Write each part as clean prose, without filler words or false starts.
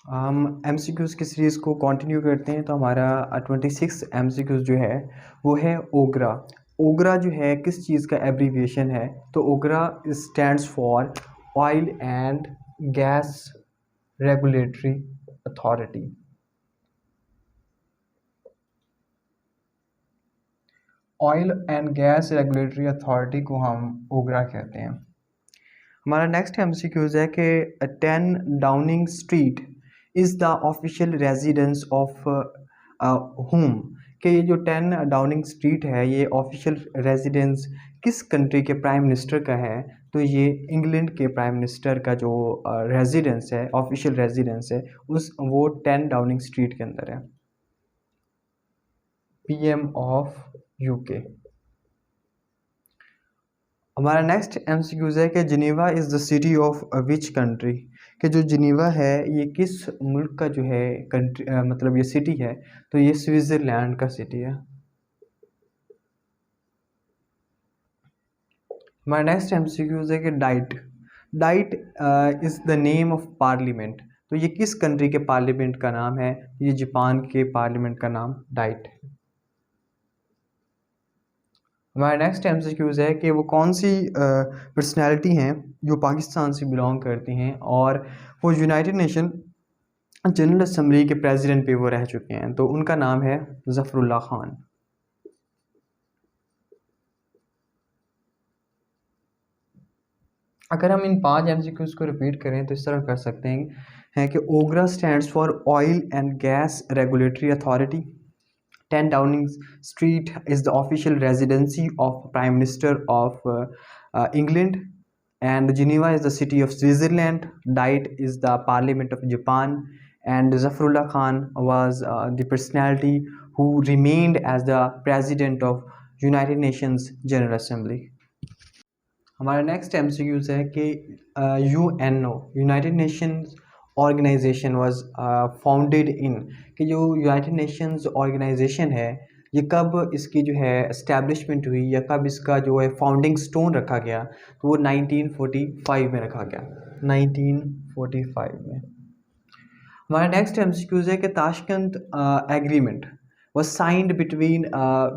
हम एमसीक्यूज़ की सीरीज़ को कंटिन्यू करते हैं। तो हमारा 26 एमसीक्यूज़ जो है वो है ओगरा। ओगरा जो है किस चीज़ का एब्रीविएशन है? तो OGRA stands for oil and gas regulatory authority. Oil and gas regulatory authority को हम ओगरा कहते हैं। हमारा नेक्स्ट एमसीक्यूज़ है कि 10 Downing street is the official residence of home. कि ये जो 10 डाउनिंग स्ट्रीट है ये ऑफिशियल रेजिडेंस किस कंट्री के प्राइम मिनिस्टर का है? तो ये इंग्लैंड के प्राइम मिनिस्टर का जो रेजिडेंस है, ऑफिशियल रेजिडेंस है, वो 10 डाउनिंग स्ट्रीट के अंदर है। PM of UK. हमारा नेक्स्ट एमसीक्यूज़ है कि Geneva is the city of which country. कि जो जिनेवा है ये किस मुल्क का जो है कंट्री, मतलब ये सिटी है, तो ये स्विट्ज़रलैंड का सिटी है। हमारा नेक्स्ट एमसीक्यूज़ है कि diet diet is the name of parliament. तो ये किस कंट्री के पार्लियामेंट का नाम है? ये जापान के पार्लियामेंट का नाम डाइट है। हमारा नेक्स्ट एमसीक्यूज़ है कि वो कौन सी पर्सनैलिटी हैं जो पाकिस्तान से बिलोंग करती हैं और वो यूनाइटेड नेशन जनरल असम्बली के प्रेसिडेंट पे वो रह चुके हैं। तो उनका नाम है ज़फ़रुल्लाह ख़ान। अगर हम इन 5 एमसीक्यूज़ को रिपीट करें तो इस तरह कर सकते हैं कि OGRA stands for oil and gas regulatory authority. 10 Downing Street is the official residency of Prime Minister of England, and Geneva is the city of Switzerland. Diet is the Parliament of Japan, and Zafrullah Khan was the personality who remained as the President of United Nations General Assembly. हमारा next MCQs है कि UNO United Nations Organisation was founded in. कि जो United Nations organisation है ये कब इसकी जो है इस्टेब्लिशमेंट हुई या कब इसका जो है फाउंडिंग स्टोन रखा गया? तो वो 1945 में रखा गया, 1945 में। हमारा नेक्स्ट एमसीक्यूज़ है कि Tashkent agreement was signed between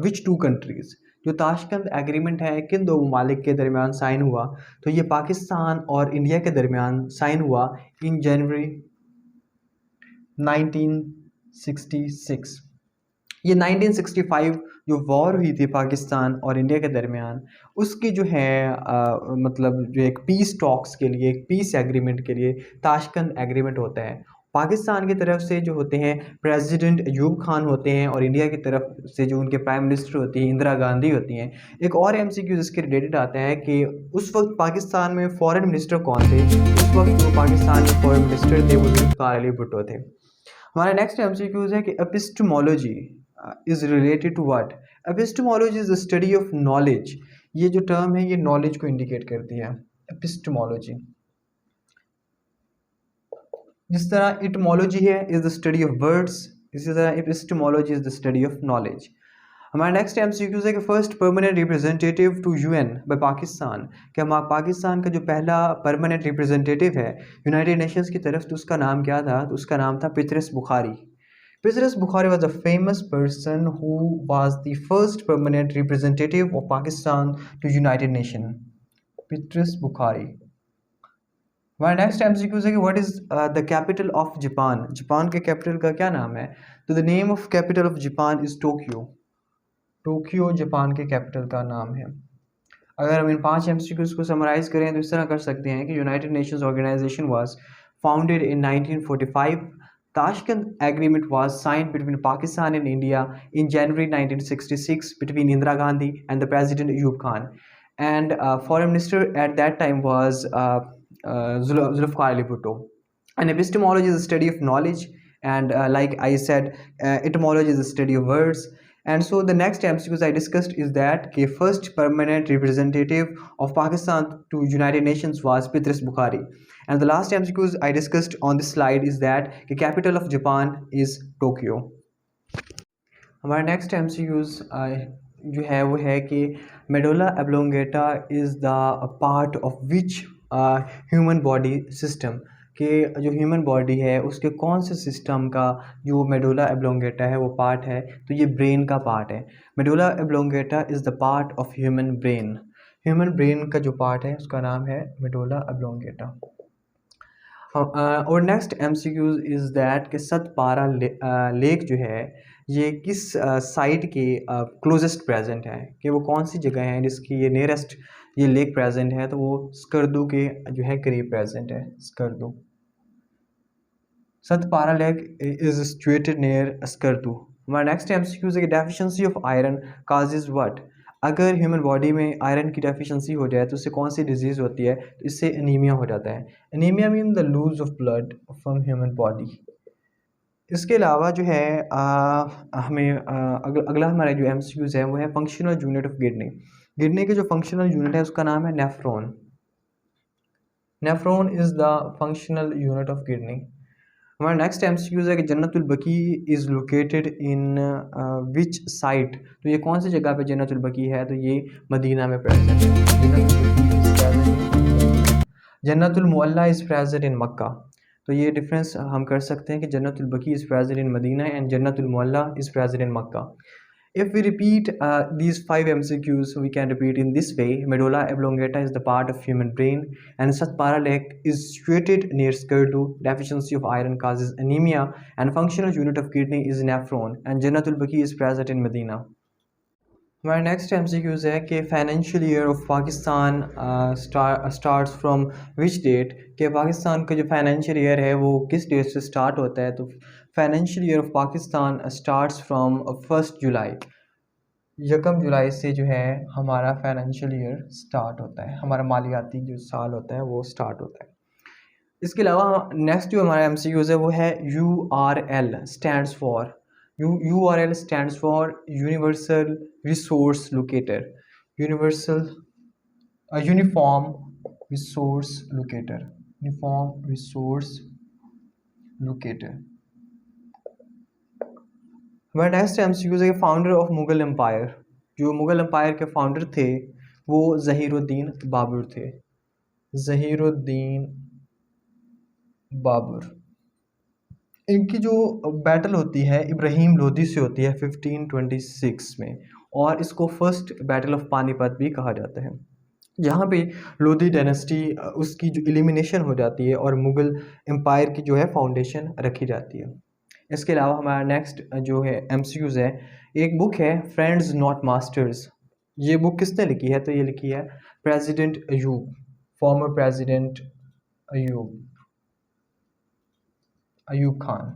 which to countries. जो ताशकंद एग्रीमेंट है किन दो ममालिक के दरमियान साइन हुआ? तो ये पाकिस्तान और इंडिया के दरमियान साइन हुआ इन जनवरी 1966। ये 1965 जो वॉर हुई थी पाकिस्तान और इंडिया के दरमियान, उसकी जो है मतलब जो एक पीस टॉक्स के लिए, एक पीस एग्रीमेंट के लिए ताशकंद एग्रीमेंट होता है। पाकिस्तान की तरफ से जो होते हैं प्रेसिडेंट अयूब खान होते हैं और इंडिया की तरफ से जो उनके प्राइम मिनिस्टर होती हैं इंदिरा गांधी होती हैं। एक और एमसीक्यू इसके रिलेटेड आता है कि उस वक्त पाकिस्तान में फॉरेन मिनिस्टर कौन थे? उस वक्त जो पाकिस्तान के फॉरेन मिनिस्टर थे वो जुल्फ़िकार अली भुट्टो थे। हमारा नेक्स्ट एमसीक्यूज़ है कि epistemology is related to what? Epistemology is the study of knowledge. ये जो टर्म है ये नॉलेज को इंडिकेट करती है, एपिस्टेमोलॉजी। जिस तरह इटमोलॉजी है is the study of words, इसी तरह epistemology is the study of knowledge. हमारा नेक्स्ट एमसीक्यूज़ है कि first permanent representative to UN by Pakistan. कि हमारा पाकिस्तान का जो पहला परमानेंट रिप्रेजेंटेटिव है यूनाइटेड नेशंस की तरफ, तो उसका नाम क्या था? तो उसका नाम था Patras Bukhari. Petrus Bukhari was a famous person who was the first permanent representative of Pakistan to United Nations. Petrus Bukhari. हमारा नेक्स्ट एमसीक्यू है कि what is the capital of Japan? Japan के कैपिटल का क्या नाम है? तो the name of capital of Japan is Tokyo. Tokyo Japan के कैपिटल का नाम है। अगर हम इन 5 एमसीक्यूज़ को समराइज करें तो इस तरह कर सकते हैं कि United Nations Organisation was founded in 1945। Tashkent Agreement was signed between Pakistan and India in January 1966 between Indira Gandhi and the President Ayub Khan. And Foreign Minister at that time was Zulfikar Ali Bhutto. And epistemology is the study of knowledge, and like I said, etymology is the study of words. And so the next MCQs I discussed is that the first permanent representative of Pakistan to United Nations was Petrus Bukhari. And the last MCQs I discussed on this slide is that the capital of Japan is Tokyo. हमारा next MCQs जो है वो है कि medulla oblongata is the part of which human body system. कि जो human body है उसके कौन से सिस्टम का जो मेडुला एब्लोंगेटा है वो पार्ट है, तो ये ब्रेन का पार्ट है। Medulla oblongata is the part of human brain. Human brain का जो पार्ट है उसका नाम है मेडुला एब्लोंगेटा। और नेक्स्ट एमसीक्यूज इज़ दैट कि सतपारा लेक जो है ये किस साइट के क्लोजेस्ट प्रेजेंट है, कि वो कौन सी जगह है जिसकी ये नियरेस्ट ये लेक प्रेजेंट है, तो वो स्कर्दू के जो है करीब प्रेजेंट है, Skardu. Satpara lake is situated near Skardu. हमारा नेक्स्ट एमसीक्यूज है कि deficiency of iron causes what. अगर ह्यूमन बॉडी में आयरन की डेफिशिएंसी हो जाए तो उससे कौन सी डिजीज़ होती है, तो इससे एनीमिया हो जाता है। Anaemia mean the lose of blood from human body. इसके अलावा जो है हमें अगला हमारा जो एमसीक्यूज है वो है functional unit of kidney. Kidney के जो फंक्शनल यूनिट है उसका नाम है nephron. Nephron is the functional unit of kidney. हमारा नेक्स्ट एमसीक्यूज है कि Jannatul Baqi is located in which site. तो ये कौन सी जगह पे जन्नतुल बकी है, तो ये मदीना में प्रेजेंट है। जन्नतुल मुअल्ला इज़ प्रेजेंट इन मक्का। तो ये डिफरेंस हम कर सकते हैं कि Jannatul Baqi is present in Medina and Jannatul Mualla is present in Mecca. If we repeat these 5 MCQs, we can repeat in this way. Medulla oblongata is the part of human brain, and Satpara Lake is situated near Skardu. Deficiency of iron causes anemia, and functional unit of kidney is nephron, and Jannatul Baqi is present in Medina. हमारा next MCQs है कि financial year of Pakistan starts from which date, कि पाकिस्तान का जो financial year है वो किस date से स्टार्ट होता है। तो financial year of Pakistan starts from 1 जुलाई। 1 जुलाई से जो है हमारा फाइनेंशियल ईयर स्टार्ट होता है, हमारा मालियाती जो साल होता है वो स्टार्ट होता है। इसके अलावा नेक्स्ट जो हमारा MCQs है वो है URL stands for. URL stands for Universal Resource Locator. Universal Uniform Resource Locator. Uniform Resource Locator. हमारा नेक्स्ट MCQ है फाउंडर ऑफ मुगल एम्पायर। जो मुगल एम्पायर के फाउंडर थे वो ज़हीरुद्दीन बाबर थे। ज़हीरुद्दीन बाबर। इनकी जो बैटल होती है इब्राहिम लोदी से होती है 1526 में, और इसको फर्स्ट बैटल ऑफ पानीपत भी कहा जाता है। यहाँ पे लोधी डायनेस्टी उसकी जो एलिमिनेशन हो जाती है और मुग़ल एम्पायर की जो है फाउंडेशन रखी जाती है। इसके अलावा हमारा नेक्स्ट जो है MCQs है, एक बुक है फ्रेंड्स नॉट मास्टर्स। ये बुक किसने लिखी है, तो ये लिखी है president Ayub, former president Ayub Khan,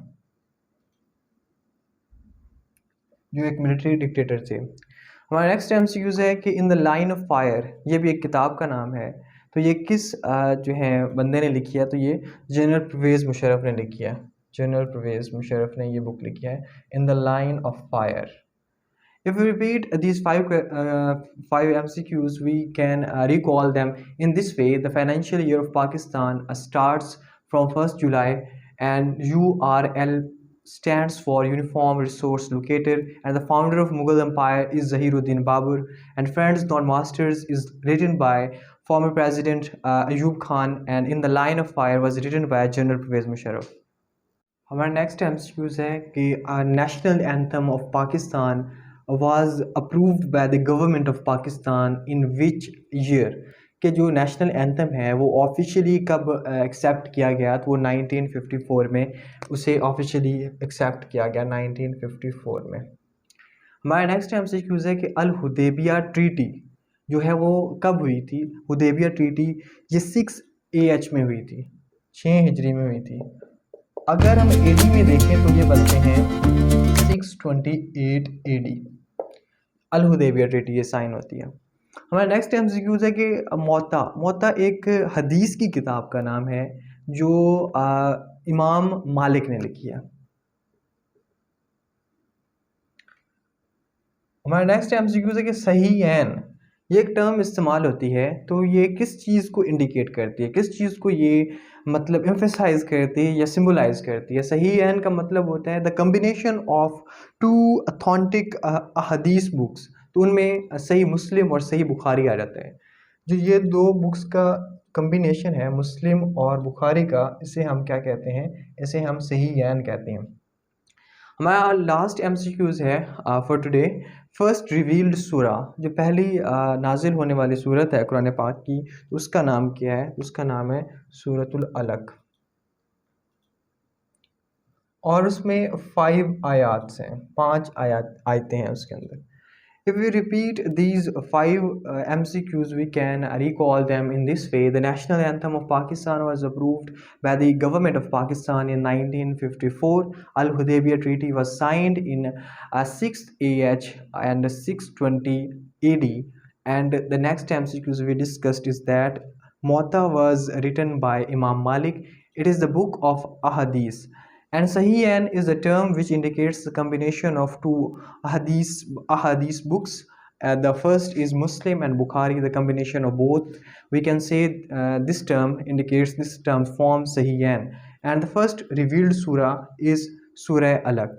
जो एक मिलिट्री डिक्टेटर थे। हमारा नेक्स्ट MCQs है कि in the line of fire, ये भी एक किताब का नाम है। तो ये किस जो है बंदे ने लिखी है, तो ये जनरल परवेज़ मुशर्रफ ने लिखी है। जनरल परवेज़ मुशर्रफ ने ये बुक लिखी है, in the line of fire. If we repeat these five MCQs, we can recall them in this way. The financial year of Pakistan starts from 1st July, and URL stands for Uniform Resource Locator, and the founder of Mughal Empire is Zahiruddin Babur, and Friends Not Masters is written by former President Ayub Khan, and In the Line of Fire was written by General Pervez Musharraf. हमारा next MCQs है कि national anthem of Pakistan was approved by the government of Pakistan in which year, कि जो national anthem है वो officially कब accept किया गया, तो वो 1954 में उसे ऑफिशियली एक्सेप्ट किया गया 1954 में। हमारा नेक्स्ट MCQs है कि अल हुदैबिया ट्रीटी जो है वो कब हुई थी। हुदैबिया ट्रीटी ये 6 AH में हुई थी, 6 हिजरी में हुई थी। अगर हम AD में देखें तो ये बनते हैं 628 AD। अल हुदैबिया ट्रीटी ये साइन होती है। हमारा नेक्स्ट MCQs है कि मोता एक हदीस की किताब का नाम है जो इमाम मालिक ने लिखी है। हमारा नेक्स्ट MCQs है कि सहीहैन ये एक टर्म इस्तेमाल होती है, तो ये किस चीज़ को इंडिकेट करती है, किस चीज़ को ये मतलब एम्फेसाइज करती है या सिम्बलाइज करती है। सहीहैन का मतलब होता है द कम्बिनेशन ऑफ 2 ऑथेंटिक हदीस बुक्स। तो उनमें सही मुस्लिम और सही बुखारी आ जाता है। जो ये 2 बुक्स का कम्बिनेशन है मुस्लिम और बुखारी का, इसे हम क्या कहते हैं, इसे हम सहीहैन कहते हैं। हमारा लास्ट एमसीक्यूज है फॉर टुडे। फर्स्ट रिवील्ड सूरा, जो पहली नाजिल होने वाली सूरत है कुरान पाक की, उसका नाम क्या है? उसका नाम है सूरतुल अलक, और उसमें 5 आयात हैं, 5 आयतें हैं उसके अंदर। If we repeat these 5 MCQs, we can recall them in this way. The national anthem of Pakistan was approved by the government of Pakistan in 1954. Al-Hudaybiyah Treaty was signed in 6th AH and 620 AD. And the next MCQs we discussed is that Muwatta was written by Imam Malik. It is the book of Ahadith. And Sahihan is a term which indicates the combination of two ahadith books. The first is Muslim and Bukhari, the combination of both. We can say this term indicates, this term forms Sahihan. And the first revealed surah is Surah Alaq.